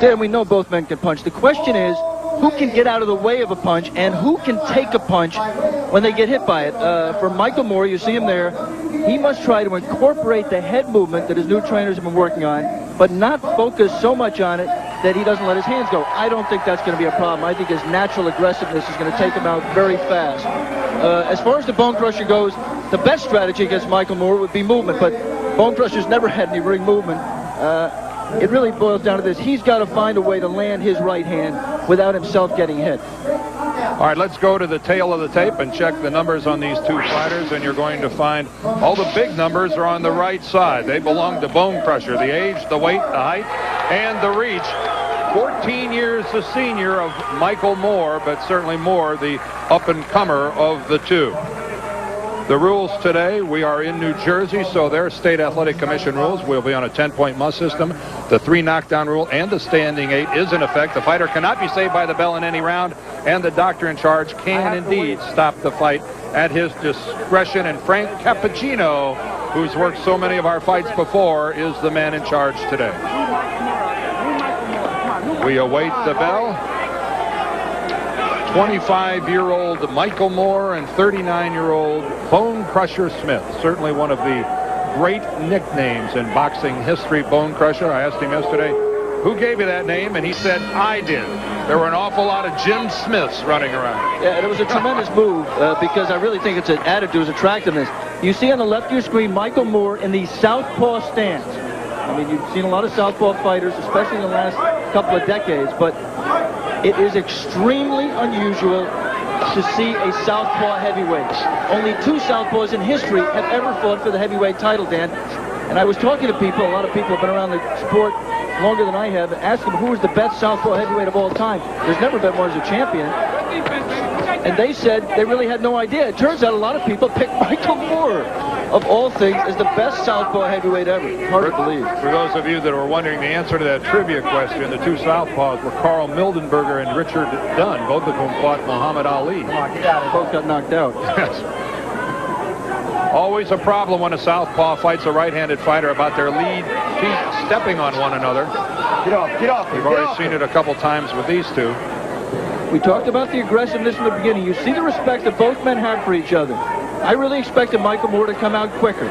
Dan, we know both men can punch. The question is, who can get out of the way of a punch and who can take a punch when they get hit by it? For Michael Moore, you see him there, he must try to incorporate the head movement that his new trainers have been working on, but not focus so much on it that he doesn't let his hands go. I don't think that's going to be a problem. I think his natural aggressiveness is going to take him out very fast. As far as the Bonecrusher goes, the best strategy against Michael Moore would be movement, but Bonecrusher's never had any ring movement. It really boils down to this. He's got to find a way to land his right hand without himself getting hit. All right, let's go to the tail of the tape and check the numbers on these two fighters, and you're going to find all the big numbers are on the right side. They belong to Bonecrusher. The age, the weight, the height, and the reach. 14 years the senior of Michael Moore, but certainly Moore the up-and-comer of the two. The rules today, we are in New Jersey, so their state athletic commission rules will be on a 10-point must system. The 3 knockdown rule and the standing 8 is in effect. The fighter cannot be saved by the bell in any round, and the doctor in charge can indeed stop the fight at his discretion. And Frank Cappuccino, who's worked so many of our fights before, is the man in charge today. We await the bell. 25-year-old Michael Moore and 39-year-old Bonecrusher Smith. Certainly one of the great nicknames in boxing history, Bonecrusher. I asked him yesterday, who gave you that name? And he said, I did. There were an awful lot of Jim Smiths running around. Yeah, and it was a tremendous move because I really think it's an attitude, it's attractiveness. You see on the left of your screen, Michael Moore in the southpaw stance. I mean, you've seen a lot of southpaw fighters, especially in the last couple of decades, but it is extremely unusual to see a southpaw heavyweight. Only 2 southpaws in history have ever fought for the heavyweight title, Dan. And I was talking to people, a lot of people have been around the sport longer than I have, and asked them who is the best southpaw heavyweight of all time. There's never been one as a champion. And they said they really had no idea. It turns out a lot of people picked Michael Moore, of all things, as the best southpaw heavyweight ever. Hard to believe. For those of you that were wondering the answer to that trivia question, the 2 southpaws were Carl Mildenberger and Richard Dunn, both of whom fought Muhammad Ali. Both got knocked out. Yes. Always a problem when a southpaw fights a right-handed fighter about their lead feet stepping on one another. Get off, get off. We've already seen it a couple times with these two. We talked about the aggressiveness in the beginning. You see the respect that both men have for each other. I really expected Michael Moore to come out quicker.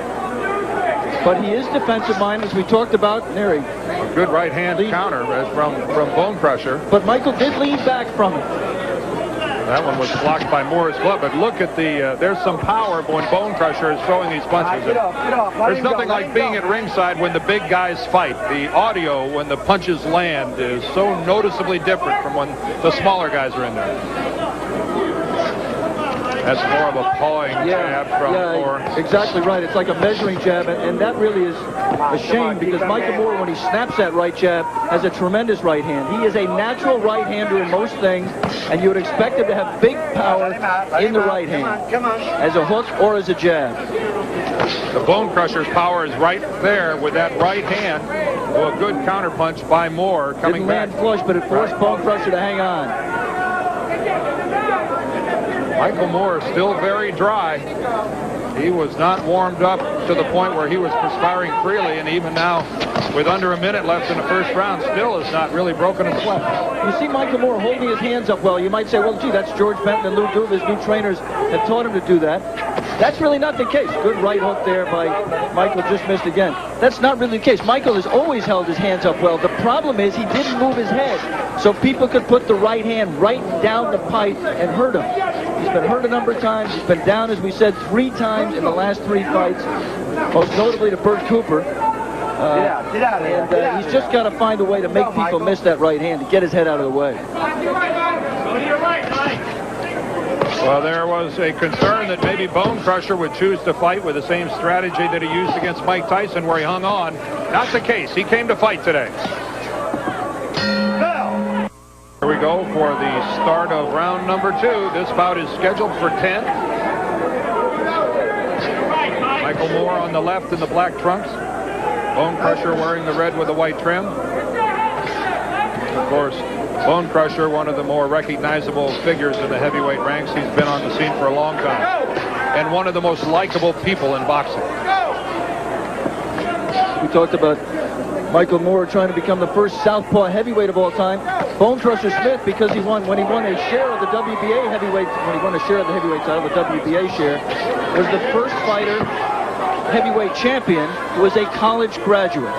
But he is defensive-minded, as we talked about. There he a good right-hand counter from Bonecrusher. But Michael did lean back from it. That one was blocked by Moore's glove, but look at the, there's some power when Bonecrusher is throwing these punches. Get off. There's nothing like being at ringside when the big guys fight. The audio when the punches land is so noticeably different from when the smaller guys are in there. That's more of a pawing jab from Moore. Exactly right. It's like a measuring jab, and that really is a shame because Michael Moore, when he snaps that right jab, has a tremendous right hand. He is a natural right-hander in most things, and you would expect him to have big power in the right hand, as a hook or as a jab. The Bonecrusher's power is right there with that right hand. Well, a good counterpunch by Moore coming back. Didn't land flush, but it forced Bonecrusher to hang on. Michael Moore still very dry. He was not warmed up to the point where he was perspiring freely, and even now, with under a minute left in the first round, still has not really broken a sweat. You see Michael Moore holding his hands up well. You might say, well, gee, that's George Benton and Lou Duva. His new trainers have taught him to do that. That's really not the case. Good right hook there by Michael, just missed again. That's not really the case. Michael has always held his hands up well. The problem is he didn't move his head, so people could put the right hand right down the pipe and hurt him. He's been hurt a number of times. He's been down, as we said, 3 times in the last 3 fights, most notably to Bert Cooper. He's just got to find a way to make people miss that right hand to get his head out of the way. Well, there was a concern that maybe Bonecrusher would choose to fight with the same strategy that he used against Mike Tyson, where he hung on. Not the case. He came to fight today. Here we go for the start of round number 2. This bout is scheduled for 10. Michael Moore on the left in the black trunks. Bonecrusher wearing the red with the white trim. Of course, Bonecrusher, one of the more recognizable figures in the heavyweight ranks. He's been on the scene for a long time. And one of the most likable people in boxing. We talked about Michael Moore trying to become the first southpaw heavyweight of all time. Bonecrusher Smith, because when he won a share of the WBA heavyweight, when he won a share of the heavyweight title, the WBA share, was the first fighter heavyweight champion who was a college graduate.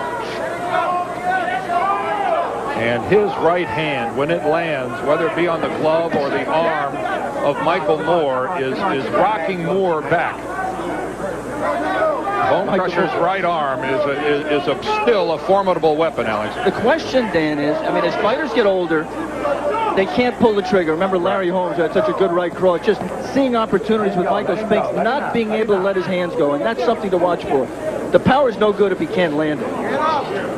And his right hand, when it lands, whether it be on the glove or the arm of Michael Moore, is rocking Moore back. Bonecrusher's right arm is still a formidable weapon, Alex. The question, Dan, is, I mean, as fighters get older, they can't pull the trigger. Remember Larry Holmes, who had such a good right cross. Just seeing opportunities with Michael Spinks, not being able to let his hands go, and that's something to watch for. The power's no good if he can't land it.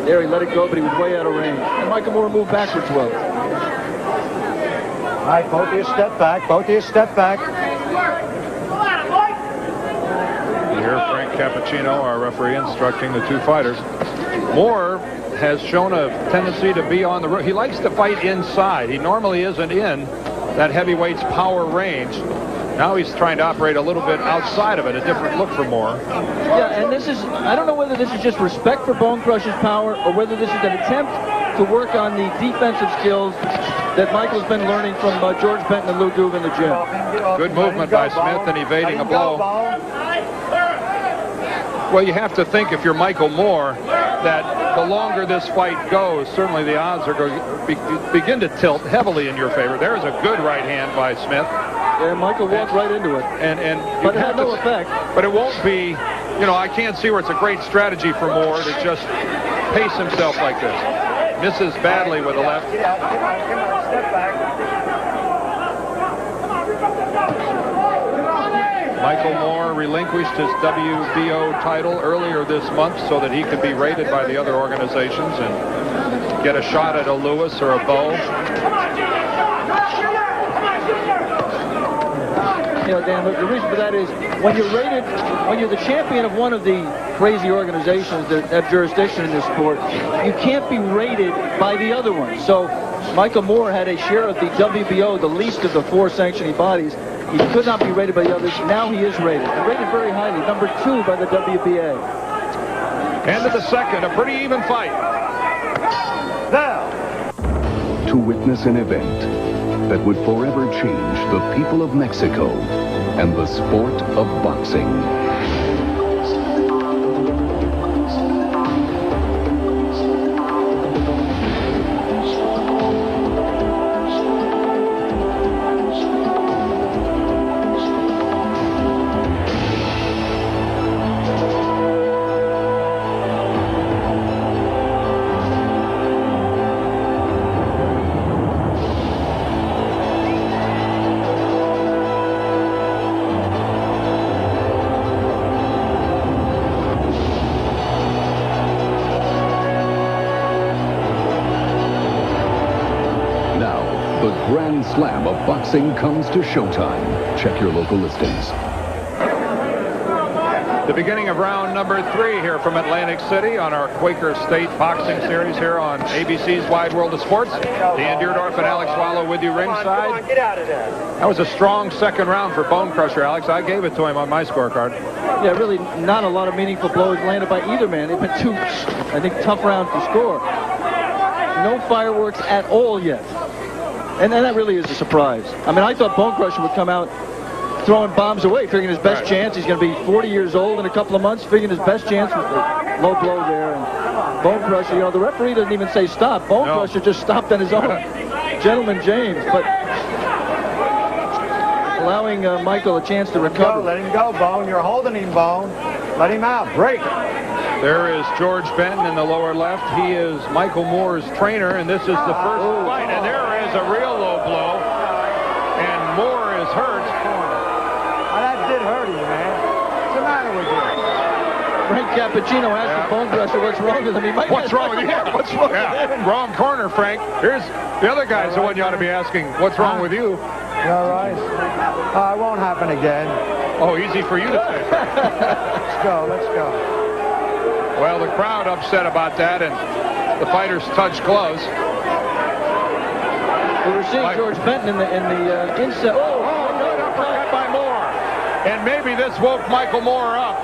There, he let it go, but he was way out of range. And Michael Moore moved backwards well. All right, both of you step back. Both of you step back. Here, Frank Cappuccino, our referee, instructing the two fighters. Moore has shown a tendency to be on the road. He likes to fight inside. He normally isn't in that heavyweight's power range. Now he's trying to operate a little bit outside of it, a different look for Moore. Yeah, and this is, I don't know whether this is just respect for Bonecrusher's power or whether this is an attempt to work on the defensive skills that Michael's been learning from George Benton and Lou Douve in the gym. Good movement by Smith and evading a blow. Well, you have to think, if you're Michael Moore, that the longer this fight goes, certainly the odds are going to begin to tilt heavily in your favor. There's a good right hand by Smith. Yeah, Michael walked right into it. But it had no effect. But it won't be, you know, I can't see where it's a great strategy for Moore to just pace himself like this. Misses badly with the left. Come on, step back. Michael Moore relinquished his WBO title earlier this month so that he could be rated by the other organizations and get a shot at a Lewis or a Bowe. You know, Dan, the reason for that is when you're rated, when you're the champion of one of the crazy organizations that have jurisdiction in this sport, you can't be rated by the other ones. So Michael Moore had a share of the WBO, the least of the 4 sanctioning bodies. He could not be rated by the others. Now he is rated. And rated very highly, number 2 by the WBA. End of the second, a pretty even fight. Now, to witness an event that would forever change the people of Mexico and the sport of boxing. Grand Slam of boxing comes to Showtime. Check your local listings. The beginning of round number 3 here from Atlantic City on our Quaker State Boxing Series here on ABC's Wide World of Sports. Dan Deerdorf and Alex Wallow with you ringside. come on, get out of there. That was a strong second round for Bonecrusher, Alex. I gave it to him on my scorecard. Yeah, really not a lot of meaningful blows landed by either man. They've been 2, I think, tough rounds to score. No fireworks at all yet. And that really is a surprise. I mean, I thought Bonecrusher would come out throwing bombs away, figuring his best chance. He's going to be 40 years old in a couple of months, figuring his best chance was the low blow there. And Bonecrusher, you know, the referee doesn't even say stop. Bonecrusher just stopped on his own. Gentleman James, but allowing Michael a chance to recover. Let him go, Bone. You're holding him, Bone. Let him out. Break. There is George Benton in the lower left. He is Michael Moore's trainer, and this is the first fight. And there is a real low blow, and Moore is hurt. That did hurt him, man. What's the matter with you? Frank Cappuccino asked Bonecrusher what's wrong with him. He might What's wrong with you? What's wrong with him? Wrong corner, Frank. Here's the other guy's the one you ought to be asking, what's wrong with you? You all right? It won't happen again. Oh, easy for you to say. Let's go. Let's go. Well, the crowd upset about that, and the fighters touch gloves. We were seeing George Benton in the inside. Oh, good uppercut by Moore. And maybe this woke Michael Moore up.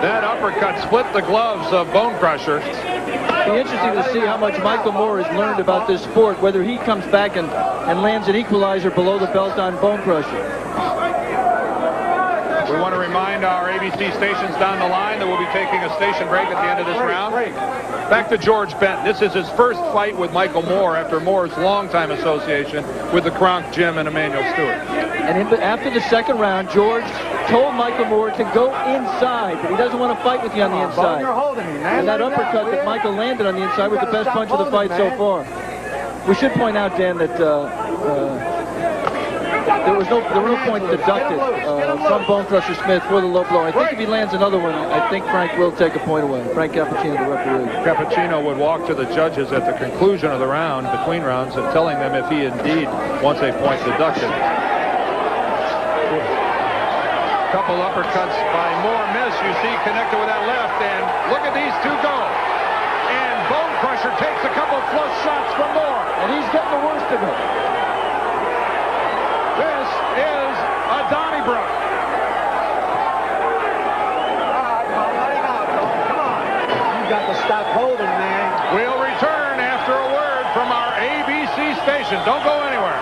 That uppercut split the gloves of Bonecrusher. It'll be interesting to see how much Michael Moore has learned about this sport, whether he comes back and lands an equalizer below the belt on Bonecrusher. We want to remind our ABC stations down the line that we'll be taking a station break at the end of this round. Back to George Benton. This is his first fight with Michael Moore after Moore's longtime association with the Kronk Gym and Emmanuel Stewart. And after the second round, George told Michael Moore to go inside, but he doesn't want to fight with you on the inside. You're holding me, man. And that uppercut that Michael landed on the inside was the best punch of the fight so far. We should point out, Dan, that there were no points deducted from Bonecrusher Smith for the low blow. I think if he lands another one, I think Frank will take a point away. Frank Cappuccino, the referee. Cappuccino would walk to the judges at the conclusion of the round, between rounds, and telling them if he indeed wants a point deducted. Couple uppercuts by Moore miss. You see connected with that left, and look at these two go. And Bonecrusher takes a couple flush shots from Moore. And he's getting the worst of it. This is a Donnybrook. Come on. You got to stop holding, man. We'll return after a word from our ABC station. Don't go anywhere.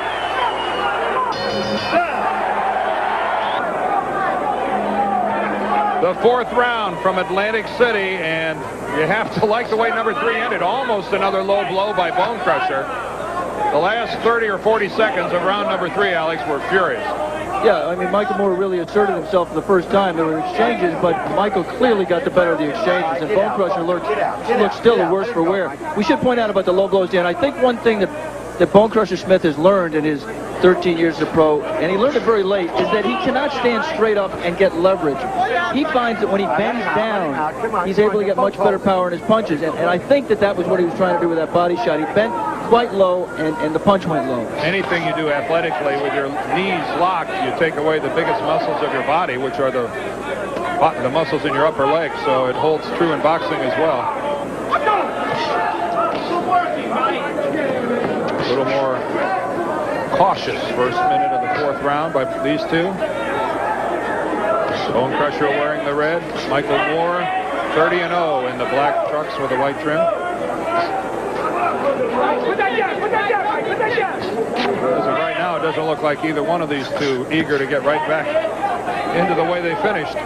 The fourth round from Atlantic City, and you have to like the way number 3 ended. Almost another low blow by Bonecrusher. The last 30 or 40 seconds of round number 3, Alex, were furious. Yeah, I mean, Michael Moore really asserted himself for the first time. There were exchanges, but Michael clearly got the better of the exchanges, and Bonecrusher looked still the worse for wear. We should point out about the low blows, Dan. I think one thing that Bonecrusher Smith has learned in his 13 years as a pro, and he learned it very late, is that he cannot stand straight up and get leverage. He finds that when he bends down, he's able to get much better power in his punches, and I think that was what he was trying to do with that body shot. He bent quite low, and the punch went low. Anything you do athletically with your knees locked, you take away the biggest muscles of your body, which are the muscles in your upper leg, so it holds true in boxing as well. A little more cautious first minute of the fourth round by these two. Bonecrusher wearing the red. Michael Moore 30-0 in the black trucks with the white trim. As of right now, it doesn't look like either one of these two eager to get right back into the way they finished.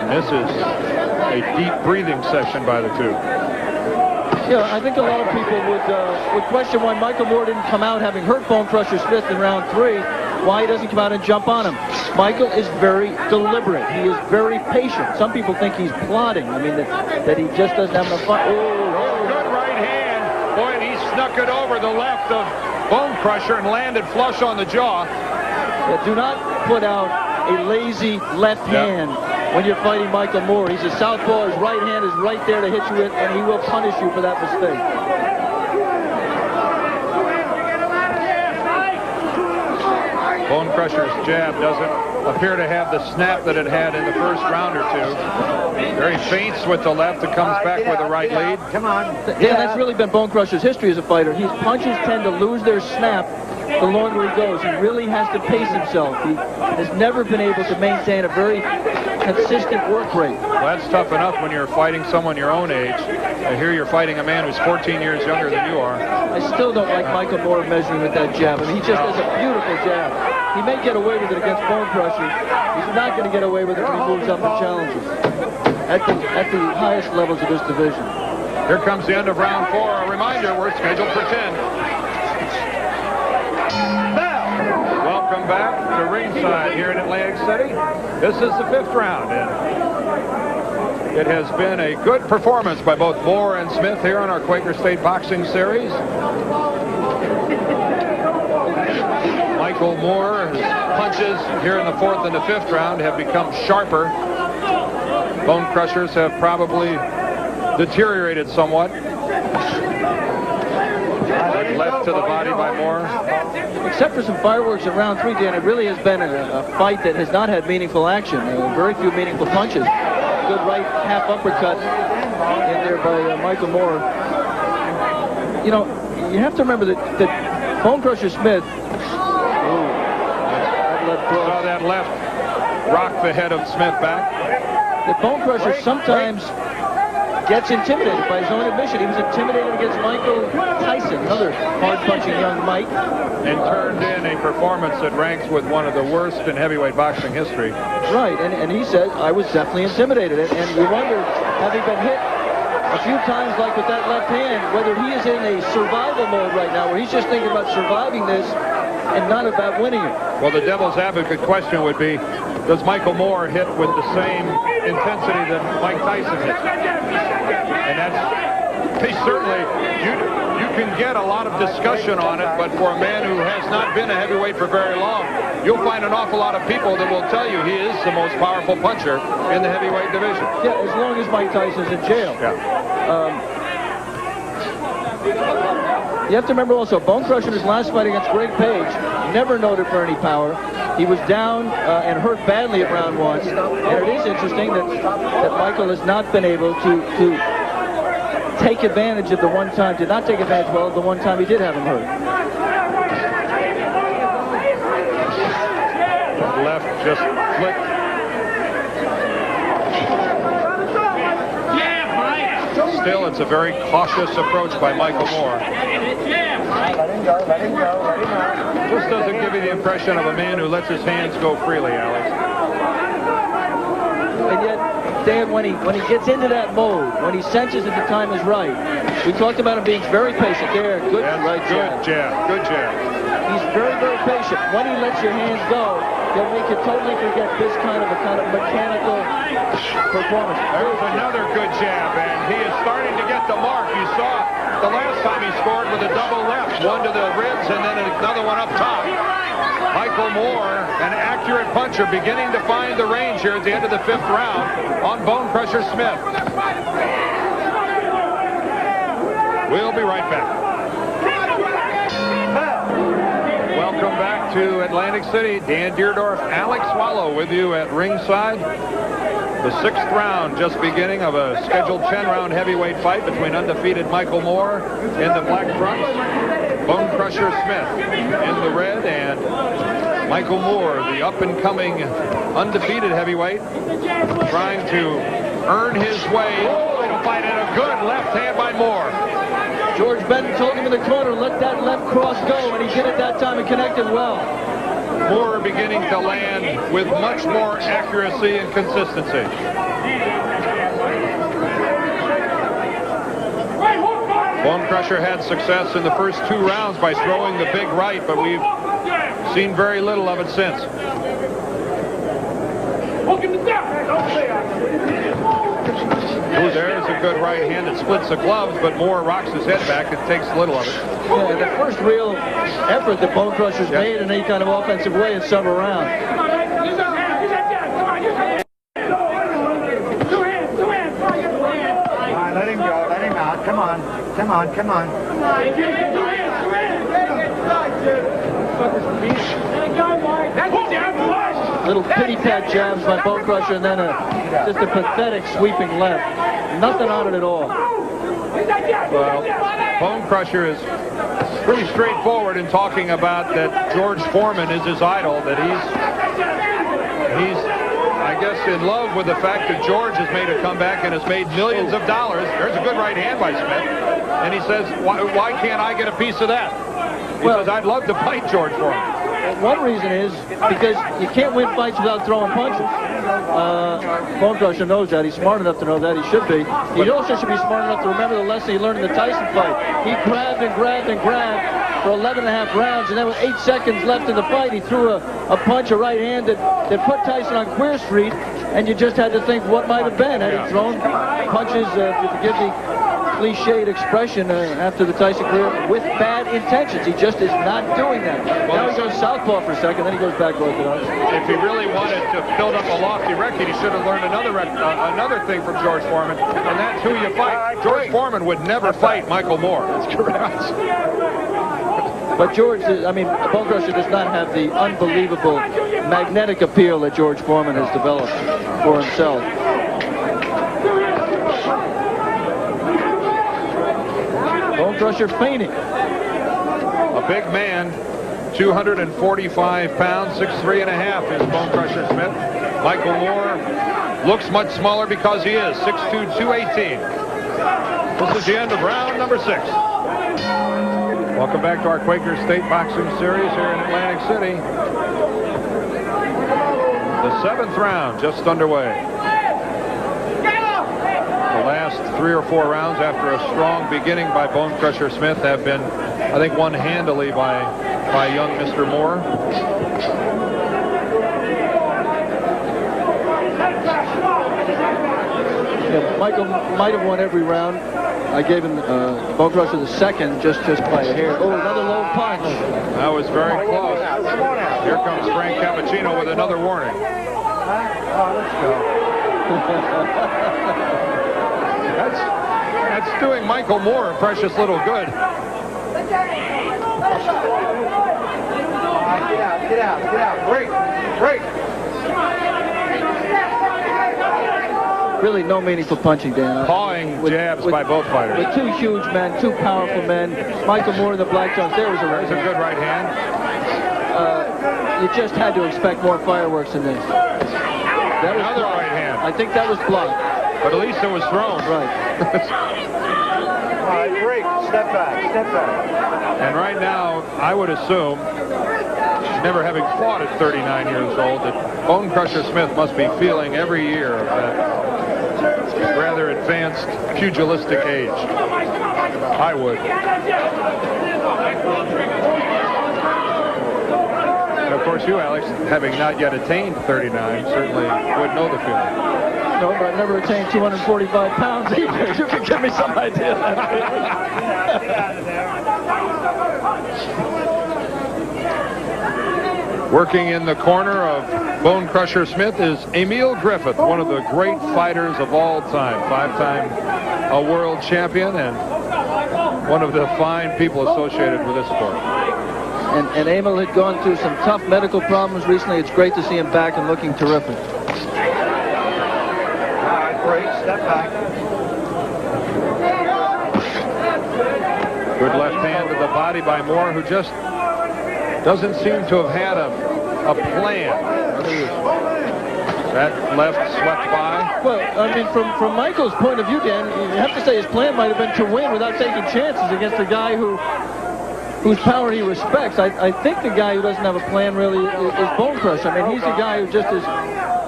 This is a deep breathing session by the two. Yeah, I think a lot of people would question why Michael Moore didn't come out, having hurt Bonecrusher Smith in round 3, why he doesn't come out and jump on him. Michael is very deliberate. He is very patient. Some people think he's plotting. I mean, that he just doesn't have enough fun. Oh, good right hand. Boy, and he snuck it over the left of Bonecrusher and landed flush on the jaw. Yeah, do not put out a lazy left hand when you're fighting Michael Moore. He's a southpaw. His right hand is right there to hit you with, and he will punish you for that mistake. Bonecrusher's jab doesn't appear to have the snap that it had in the first round or two. Very feints with the left and comes back with a right lead. Come on. Yeah, that's really been Bonecrusher's history as a fighter. His punches tend to lose their snap the longer he goes. He really has to pace himself. He has never been able to maintain a very consistent work rate. Well, that's tough enough when you're fighting someone your own age. I hear you're fighting a man who's 14 years younger than you are. I still don't like Michael Moore measuring with that jab. I mean, he just has a beautiful jab. He may get away with it against Bonecrusher. He's not going to get away with it when he moves up and challenges at the highest levels of this division. Here comes the end of round 4. A reminder, we're scheduled for 10. Welcome back to ringside here in Atlantic City. This is the 5th round, and it has been a good performance by both Moore and Smith here on our Quaker State Boxing Series. Michael Moore's punches here in the 4th and the 5th round have become sharper. Bonecrushers have probably deteriorated somewhat. Left to the body by Moore. Except for some fireworks in round 3, Dan, it really has been a fight that has not had meaningful action. Very few meaningful punches. good right half uppercut in there by Michael Moore. You know, you have to remember that Bonecrusher Smith, saw that left rock the head of Smith back. That Bonecrusher sometimes gets intimidated by his own admission. He was intimidated against Michael Tyson, another hard-punching young Mike. And turned in a performance that ranks with one of the worst in heavyweight boxing history. Right, and he said, I was definitely intimidated. And you wonder, having been hit a few times like with that left hand, whether he is in a survival mode right now, where he's just thinking about surviving this and not about winning it. Well, the devil's advocate question would be, does Michael Moore hit with the same intensity that Mike Tyson hit? And that's, he certainly, you can get a lot of discussion on it, but for a man who has not been a heavyweight for very long, you'll find an awful lot of people that will tell you he is the most powerful puncher in the heavyweight division. Yeah, as long as Mike Tyson's in jail. Yeah. You have to remember also, Bonecrusher in his last fight against Greg Page, never noted for any power. He was down and hurt badly at round 1. And it is interesting that Michael has not been able to take advantage of the one time, did not take advantage well of the one time he did have him hurt. The left just flicked. Still, it's a very cautious approach by Michael Moore. Let him go, let him go, let him out. Just doesn't give you the impression of a man who lets his hands go freely, Alex. And yet, Dan, when he gets into that mode, when he senses that the time is right, we talked about him being very patient there. Good right jab. Good jab. Good jab. He's very, very patient. When he lets your hands go, he'll make you totally forget this kind of mechanical performance. There's another good jab, and he is starting to get the mark. You saw the last time he scored with a double left, one to the ribs and then another one up top. Michael Moore, an accurate puncher, beginning to find the range here at the end of the 5th round on Bonecrusher Smith. We'll be right back. Welcome back to Atlantic City. Dan Deerdorf, Alex Swallow with you at ringside. The 6th round just beginning of a scheduled 10-round heavyweight fight between undefeated Michael Moore in the black trunks, Bonecrusher Smith in the red, and Michael Moore, the up-and-coming undefeated heavyweight, trying to earn his way to fight in a good left hand by Moore. George Benton told him in the corner, let that left cross go, and he did it that time and connected well. Moore beginning to land with much more accuracy and consistency. Bonecrusher had success in the first 2 rounds by throwing the big right, but we've seen very little of it since. Ooh, there's a good right hand that splits the gloves, but Moore rocks his head back and takes little of it. Yeah, the first real effort that Bonecrusher's made in any kind of offensive way in several rounds. Let him go, let him out. Come on, come on, come on. Little pity-pat jabs by Bonecrusher, and then just a pathetic sweeping left. Nothing on it at all. Well, Bonecrusher is pretty straightforward in talking about that George Foreman is his idol, that he's I guess, in love with the fact that George has made a comeback and has made millions of dollars. There's a good right hand by Smith. And he says, why can't I get a piece of that? He says, I'd love to fight George Foreman. One reason is because you can't win fights without throwing punches. Bonecrusher knows that. He's smart enough to know that. He should be. He also should be smart enough to remember the lesson he learned in the Tyson fight. He grabbed and grabbed and grabbed for 11.5 rounds, and then with 8 seconds left in the fight, he threw a punch, a right hand that put Tyson on Queer Street, and you just had to think what might have been had he thrown punches, if you forgive the cliched expression, after the Tyson career, with bad intentions. He just is not doing that. Now he goes southpaw for a second, then he goes back orthodox. If he really wanted to build up a lofty record, he should have learned another thing from George Foreman, and that's who you fight. George Foreman would never fight Michael Moore. That's correct. But George, Bonecrusher does not have the unbelievable magnetic appeal that George Foreman has developed for himself. Bonecrusher fainting. A big man, 245 pounds, 6'3.5" is Bonecrusher Smith. Michael Moore looks much smaller because he is 6'2", 218. This is the end of round number 6. Welcome back to our Quaker State Boxing Series here in Atlantic City. The 7th round just underway. The last 3 or 4 rounds after a strong beginning by Bonecrusher Smith have been, I think, won handily by young Mr. Moore. Yeah, Michael might have won every round. I gave him Bonecrusher the second just by a hair. Oh, another low punch. That was very close. Here comes Frank Cappuccino with another warning. Let's go. That's doing Michael Moore a precious little good. Get out. Break. Really no meaningful punching, Dan. Pawing jabs by both fighters. With 2 huge men, 2 powerful men. Michael Moore in the black trunks. There's a good right hand. You just had to expect more fireworks in this. That was Another blocked. right hand. I think that was blocked. But at least it was thrown. Right. All right, break. Step back. And right now, I would assume, never having fought at 39 years old, that Bonecrusher Smith must be feeling every year of that rather advanced pugilistic age. I would. And of course, you, Alex, having not yet attained 39, certainly would know the feeling. No, but I've never attained 245 pounds either. You can give me some idea of that. Working in the corner of Bonecrusher Smith is Emil Griffith, one of the great fighters of all time. 5-time a world champion and one of the fine people associated with this sport. And Emil had gone through some tough medical problems recently. It's great to see him back and looking terrific. Break. Step back. Good left hand to the body by Moore, who just doesn't seem to have had a plan. That left swept by. Well, I mean, from Michael's point of view, Dan, you have to say his plan might have been to win without taking chances against a guy whose power he respects. I think the guy who doesn't have a plan really is Bonecrusher. I mean, he's the guy who just is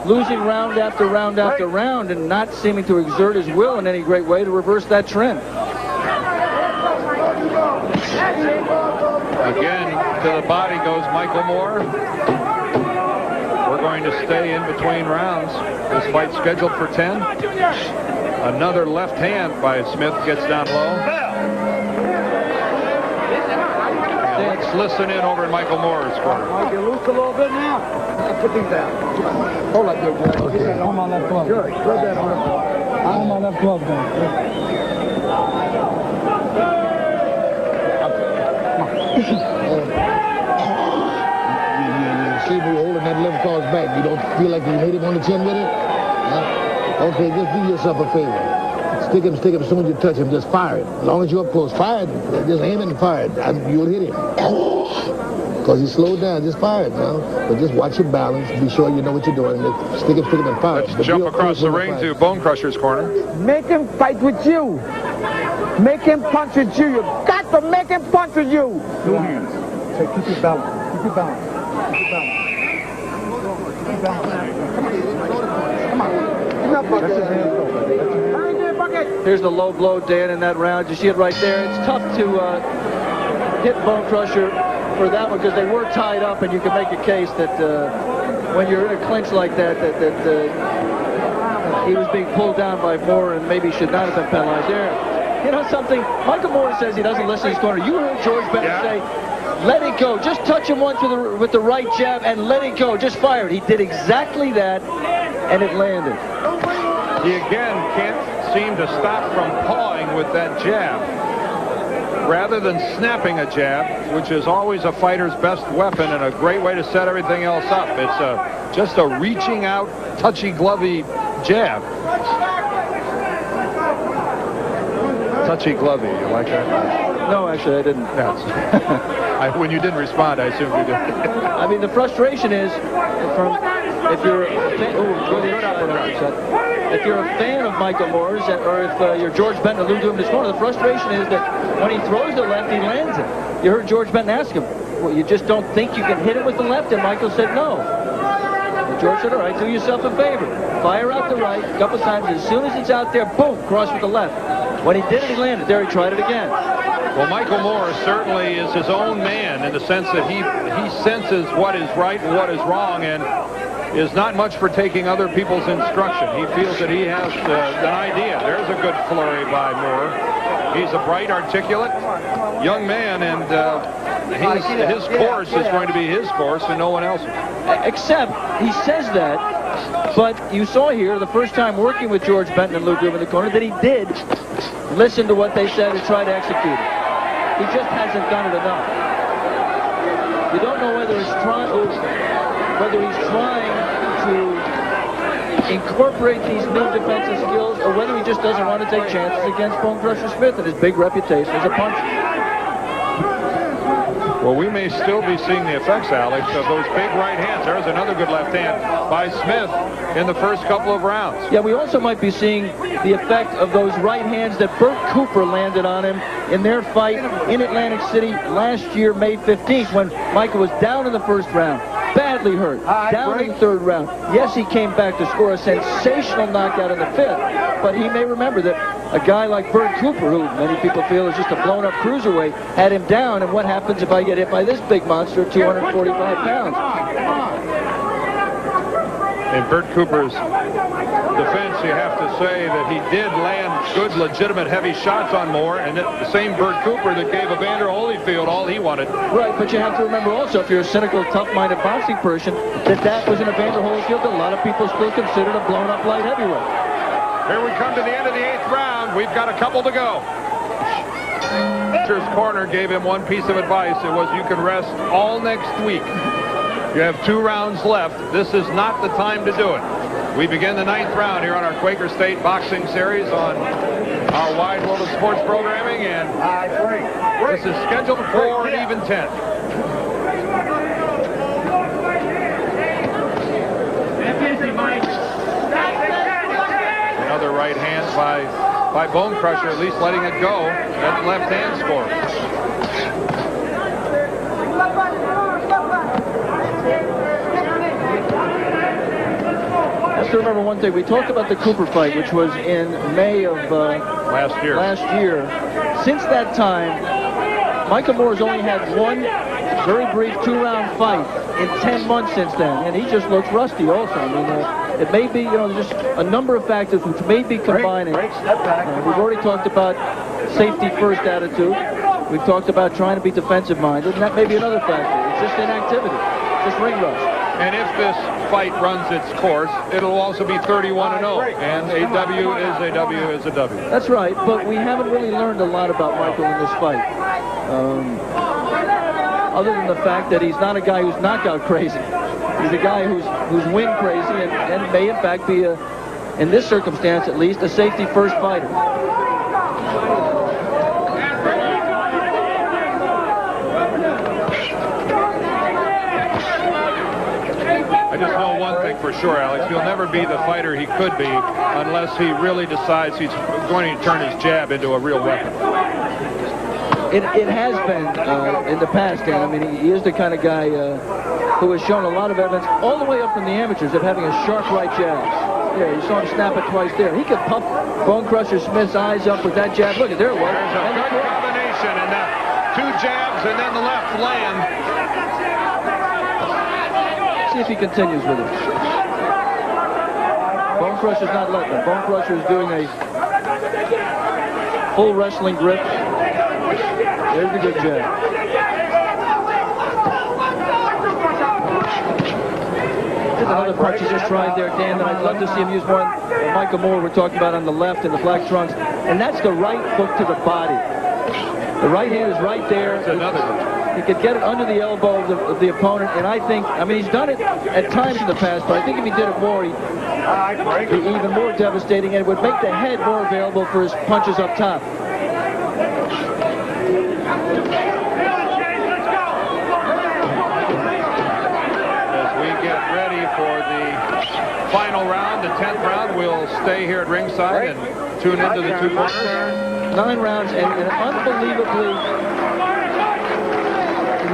losing round after round after round and not seeming to exert his will in any great way to reverse that trend. Again, to the body goes Michael Moore. We're going to stay in between rounds. This fight's scheduled for 10. Another left hand by Smith gets down low. And let's listen in over in Michael Moore's corner. Mike, you loose a little bit now. Put these down. Hold like good, Jack. Okay. On my left glove. Good. Put that on. On my left glove, then. See me holding that left claw's back. You don't feel like you hit him on the chin with it? Okay, just do yourself a favor. Stick him as soon as you touch him. Just fire it. As long as you're up close, fire it. Just aim and fire it. You'll hit him. Because he slowed down. Just fire it now. But just watch your balance. Be sure you know what you're doing. Stick him and fire it. Let's jump across the ring to Bonecrusher's corner. Make him fight with you. Make him punch with you. You got to make him punch with you. 2 hands. Keep your balance. Keep your balance. Keep your balance. Keep your balance. Come on. That's his hand. Here's the low blow, Dan, in that round. You see it right there. It's tough to hit Bonecrusher for that one because they were tied up, and you can make a case that when you're in a clinch like that, he was being pulled down by Moore and maybe should not have been penalized there. You know something? Michael Moore says he doesn't listen to his corner. You heard George Bennett say, let it go. Just touch him once with the right jab and let it go. Just fire it. He did exactly that, and it landed. He again can't seem to stop from pawing with that jab. Rather than snapping a jab, which is always a fighter's best weapon and a great way to set everything else up. It's just a reaching out, touchy-glovey jab. touchy-glovey. You like that? No, actually, I didn't. Yes. When you didn't respond, I assumed you did. I mean, the frustration is if you're a fan, if you're a fan of Michael Moore's, or if you're George Benton or Lou Doom this morning, the frustration is that when he throws the left, he lands it. You heard George Benton ask him, well, you just don't think you can hit it with the left? And Michael said no. And George said, all right, do yourself a favor. Fire out the right a couple times. As soon as it's out there, boom, cross with the left. When he did it, he landed. There, he tried it again. Well, Michael Moore certainly is his own man in the sense that he senses what is right and what is wrong, and is not much for taking other people's instruction. He feels that he has an idea. There's a good flurry by Moore. He's a bright, articulate young man, and his course is going to be his course and no one else's. Except, he says that, but you saw here the first time working with George Benton and Lou Doom in the corner that he did listen to what they said and try to execute it. He just hasn't done it enough. You don't know whether he's trying to incorporate these new defensive skills or whether he just doesn't want to take chances against Bonecrusher Smith and his big reputation as a puncher. Well, we may still be seeing the effects, Alex, of those big right hands. There's another good left hand by Smith in the first couple of rounds. Yeah, we also might be seeing the effect of those right hands that Bert Cooper landed on him in their fight in Atlantic City last year, May 15th, when Michael was down in the first round, badly hurt, down in the third round. Yes, he came back to score a sensational knockout in the fifth, but he may remember that a guy like Bert Cooper, who many people feel is just a blown-up cruiserweight, had him down, and what happens if I get hit by this big monster at 245 pounds? In Bert Cooper's defense, you have to say that he did land good, legitimate, heavy shots on Moore, and the same Bert Cooper that gave Evander Holyfield all he wanted. Right, but you have to remember also, if you're a cynical, tough-minded boxing person, that was an Evander Holyfield that a lot of people still considered a blown-up light heavyweight. Here we come to the end of the 8th round. We've got a couple to go. Pitcher's corner gave him one piece of advice. It was, you can rest all next week. You have 2 rounds left. This is not the time to do it. We begin the 9th round here on our Quaker State Boxing Series on our Wide World of Sports programming, and this is scheduled for an even 10. Another right hand by Bonecrusher, at least letting it go. That left hand score. I have to remember one thing. We talked about the Cooper fight, which was in May of last year. Since that time, Michael Moore has only had one very brief 2-round fight in 10 months since then, and he just looks rusty also. I mean, it may be, just a number of factors which may be combining. We've already talked about safety-first attitude. We've talked about trying to be defensive-minded, and that may be another factor. It's just inactivity, just ring rust. And if this fight runs its course, it'll also be 31-0, and a W is a W is a W. That's right, but we haven't really learned a lot about Michael in this fight. Other than the fact that he's not a guy who's knockout crazy. He's a guy who's win crazy and may in fact be, in this circumstance at least, a safety-first fighter. I just know one thing for sure, Alex. He'll never be the fighter he could be unless he really decides he's going to turn his jab into a real weapon. It has been in the past, Dan. I mean, he is the kind of guy who has shown a lot of evidence all the way up from the amateurs of having a sharp right jab. Yeah, you saw him snap it twice there. He could puff Bonecrusher Smith's eyes up with that jab. Look, there it was. There's a good combination, and 2 jabs and then the left land. See if he continues with it. Bonecrusher's not letting him. Bonecrusher is doing a full wrestling grip. There's the good jab. There's another punch he just tried there, Dan, and I'd love to see him use one. Michael Moore, we're talking about on the left in the black trunks, and that's the right hook to the body. The right hand is right there. That's another one. He could get it under the elbow of the opponent, and I mean, he's done it at times in the past, but I think if he did it more, he'd be even more devastating, and it would make the head more available for his punches up top. stay here at ringside and tune into the two corners. 9 rounds and an unbelievably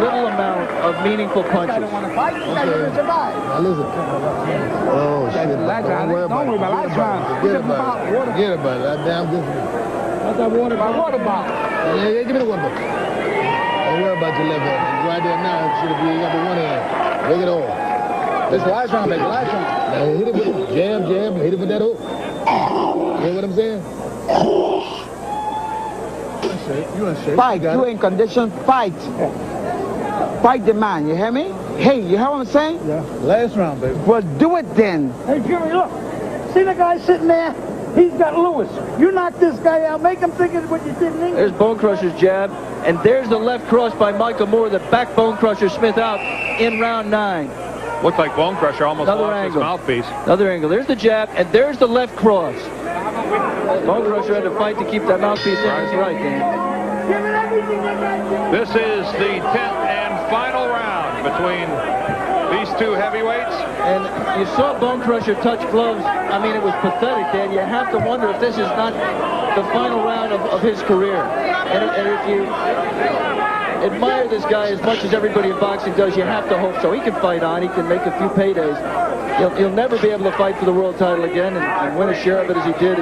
little amount of meaningful punches. Now listen. Oh, shit. Don't worry about it. Forget about it. Forget about it. That damn good. What's that water bottle? Yeah, give me the water bottle. Don't worry about your left hand. It's right there now. It should be up with one hand. Break it all. This last round, baby. Last round. Now hit it with jab, hit it with that hook. You know what I'm saying? Fight. You in condition. Fight. Fight the man. You hear me? Hey, you hear what I'm saying? Yeah. Last round, baby. Well, do it then. Hey, Jimmy, look. See the guy sitting there? He's got Lewis. You knock this guy out. Make him think it's what you did in England. There's Bonecrusher's jab, and there's the left cross by Michael Moore that backed Bonecrusher Smith out in round 9. Looked like Bonecrusher almost Another lost angle. his mouthpiece. Another angle. There's the jab, and there's the left cross. Bonecrusher had to fight to keep that mouthpiece in his right hand. This is the 10th and final round between these two heavyweights. And you saw Bonecrusher touch gloves. I mean, it was pathetic, Dan. You have to wonder if this is not the final round of his career. And if you admire this guy as much as everybody in boxing does, you have to hope so. He can fight on. He can make a few paydays. He'll never be able to fight for the world title again and win a share of it as he did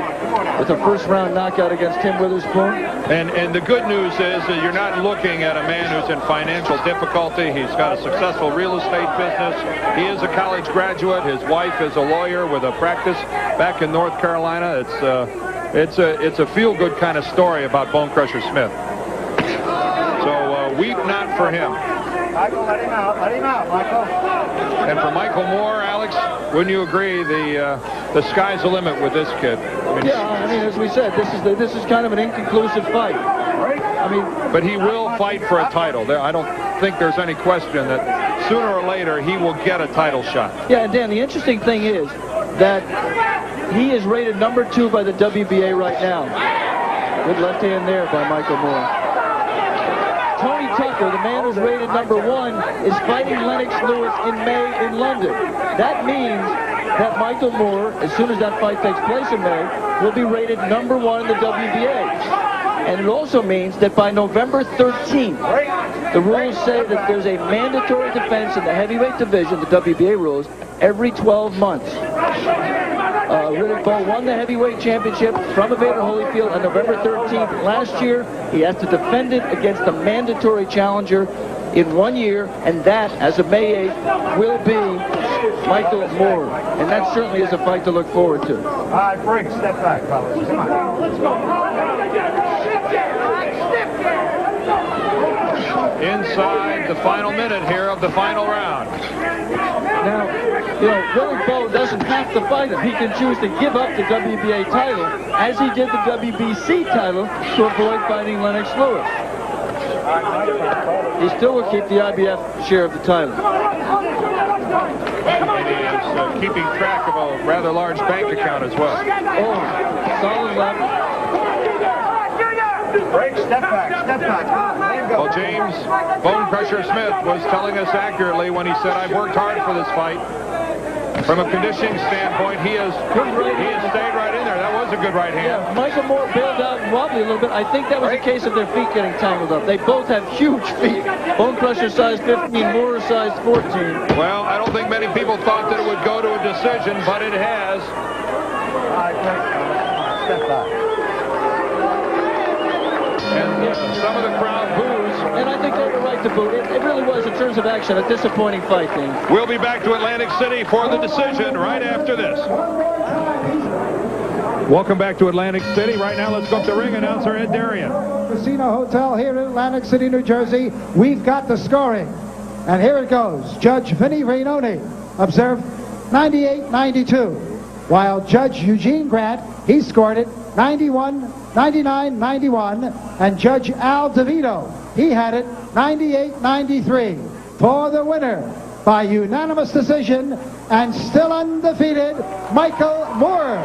with a first-round knockout against Tim Witherspoon. And the good news is that you're not looking at a man who's in financial difficulty. He's got a successful real estate business. He is a college graduate. His wife is a lawyer with a practice back in North Carolina. It's a feel-good kind of story about Bonecrusher Smith. So weep not for him. Michael, let him out, Michael. And for Michael Moore, Alex, wouldn't you agree the sky's the limit with this kid? I mean, as we said, this is kind of an inconclusive fight. I mean, but he will fight for a title. I don't think there's any question that sooner or later he will get a title shot. Yeah, and Dan, the interesting thing is that he is rated number 2 by the WBA right now. Good left hand there by Michael Moore. Tony Tucker, the man who's rated number 1, is fighting Lennox Lewis in May in London. That means that Michael Moore, as soon as that fight takes place in May, will be rated number 1 in the WBA. And it also means that by November 13th, the rules say that there's a mandatory defense in the heavyweight division, the WBA rules, every 12 months. Riddick Bowe won the heavyweight championship from Evander Holyfield on November 13th last year. He has to defend it against the mandatory challenger in 1 year, and that, as of May 8th, will be Michael Moore. And that certainly is a fight to look forward to. All right, break. Step back, fellas. Come on. Let's go. Inside the final minute here of the final round. Now, Riddick Bowe doesn't have to fight him. He can choose to give up the WBA title, as he did the WBC title, to avoid fighting Lennox Lewis. He still will keep the IBF share of the title. And he is keeping track of a rather large bank account as well. Oh, solid left. Break. Step back. Well, James Bonecrusher Smith was telling us accurately when he said, "I've worked hard for this fight." From a conditioning standpoint, he has stayed right in there. That was a good right hand. Yeah, Michael Moore bailed out and wobbly a little bit. I think that was a case of their feet getting tangled up. They both have huge feet. Bonecrusher size 15, Moore size 14. Well, I don't think many people thought that it would go to a decision, but it has. All right, break. Step back. And some of the crowd boos. And I think they were right to boo. It really was, in terms of action, a disappointing fight, Dan. We'll be back to Atlantic City for the decision right after this. Welcome back to Atlantic City. Right now, let's go up to ring announcer Ed Darian. Casino Hotel here in Atlantic City, New Jersey. We've got the scoring. And here it goes. Judge Vinnie Rainoni observed 98-92. While Judge Eugene Grant, he scored it 99-91. And Judge Al DeVito, he had it 98-93. For the winner, by unanimous decision, and still undefeated, Michael Moore.